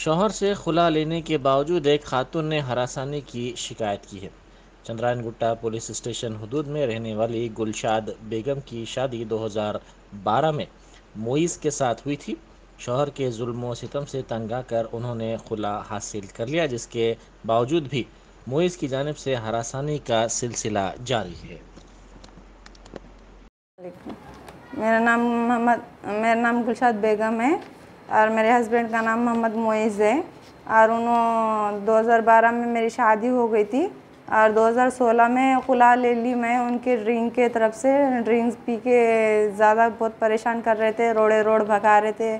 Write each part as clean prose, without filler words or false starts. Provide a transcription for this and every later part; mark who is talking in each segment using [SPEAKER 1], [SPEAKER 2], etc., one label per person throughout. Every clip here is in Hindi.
[SPEAKER 1] शौहर से खुला लेने के बावजूद एक खातून ने हरासानी की शिकायत की है। चंद्रायन गुट्टा पुलिस स्टेशन हदूद में रहने वाली गुलशाद बेगम की शादी 2012 में मोइस के साथ हुई थी। शौहर के जुल्म सितम से तंग आकर उन्होंने खुला हासिल कर लिया, जिसके बावजूद भी मोइस की जानिब से हरासानी का सिलसिला जारी है।
[SPEAKER 2] मेरा नाम गुलशाद बेगम है और मेरे हस्बैंड का नाम मोहम्मद मोइज़ है। और उन्होंने 2012 में मेरी शादी हो गई थी और 2016 में खुला ले ली मैं उनके ड्रिंक के तरफ से। ड्रिंक्स पी के ज़्यादा बहुत परेशान कर रहे थे, रोड भगा रहे थे,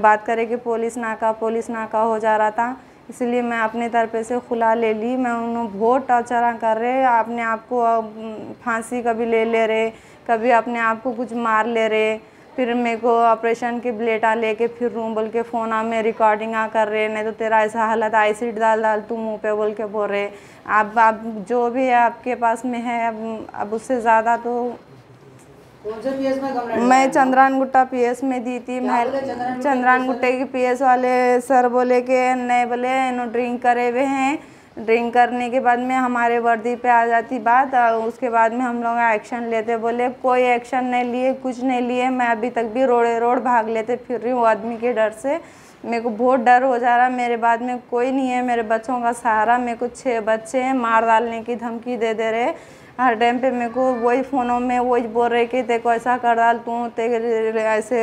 [SPEAKER 2] बात करे कि पुलिस नाका हो जा रहा था। इसलिए मैं अपने तरफ से खुला ले ली। मैं उन्हें बहुत टॉर्चर कर रहे, अपने आप को फांसी कभी ले रहे, कभी अपने आप को कुछ मार ले रहे। फिर मेरे को ऑपरेशन के ब्लेटा लेके फिर रूम बोल के फ़ोन में रिकॉर्डिंग कर रहे, नहीं तो तेरा ऐसा हालत, एसिड डाल तू मुंह पे बोल के बोल रहे। आप जो भी है आपके पास में है, अब उससे ज़्यादा तो
[SPEAKER 3] कौन से पीएस में कंप्लेंट?
[SPEAKER 2] मैं चंद्रायन गुट्टा पीएस में दी थी। चंद्रायन गुट्टे के पीएस वाले सर बोले कि नहीं, बोले इन्होंने ड्रिंक करे हुए हैं। ड्रिंक करने के बाद में हमारे वर्दी पे आ जाती बात और उसके बाद में हम लोग एक्शन लेते। बोले कोई एक्शन नहीं लिए, कुछ नहीं लिए। मैं अभी तक भी रोड भाग लेते फिर रही हूँ आदमी के डर से। मेरे को बहुत डर हो जा रहा। मेरे बाद में कोई नहीं है, मेरे बच्चों का सहारा। मेरे को 6 बच्चे हैं, मार डालने की धमकी दे रहे हर टाइम पे। मेरे को वही फ़ोनों में वही बोल रहे कि तेको ऐसा कर डाल, तू तेरे ऐसे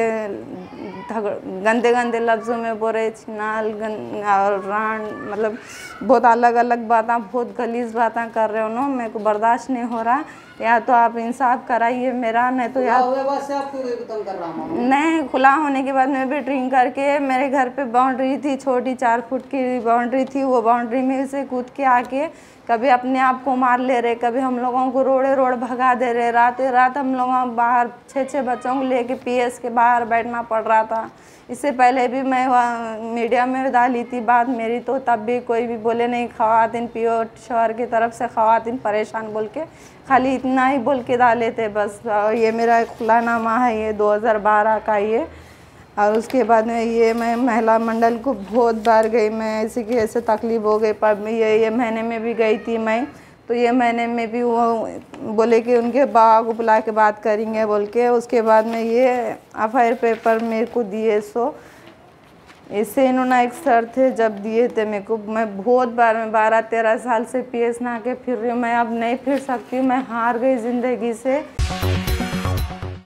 [SPEAKER 2] गंदे लफ्ज़ों में बोल रहे, छिनाल और रान, मतलब बहुत अलग बातें, बहुत गलीज़ बातें कर रहे हो ना। मेरे को बर्दाश्त नहीं हो रहा। या तो आप इंसाफ कराइए मेरा, नहीं तो या नहीं। खुला होने के बाद मैं भी ड्रिंक करके, मेरे घर पे बाउंड्री थी, छोटी 4 फुट की बाउंड्री थी। वो बाउंड्री में से कूद के आके कभी अपने आप को मार ले रहे, कभी हम लोगों को रोड भगा दे रहे। रात हम लोगों बाहर 6 बच्चों को लेके पीएस के बाहर बैठना पड़ रहा था। इससे पहले भी मैं मीडिया में डाली थी बात मेरी, तो तब भी कोई भी बोले नहीं। ख़वातीन पीओ शहर की तरफ से ख़वातीन परेशान बोल के खाली इतना ही बोल के डाले थे बस। ये मेरा खुलानामा है, ये 2012 का ये। और उसके बाद में ये मैं महिला मंडल को बहुत बार गई। मैं ऐसे कि ऐसे तकलीफ़ हो गई, पर ये महीने में भी गई थी मैं। तो ये महीने में भी वो बोले कि उनके बाबा को बुला के बात करेंगे बोल के। उसके बाद में ये एफआईआर पेपर मेरे को दिए। सो इससे इन्होंने एक सर थे जब दिए थे मेरे को। मैं बहुत बार, मैं 12-13 साल से पीएस ना के फिर रही हूँ। मैं अब नहीं फिर सकती, मैं हार गई ज़िंदगी से।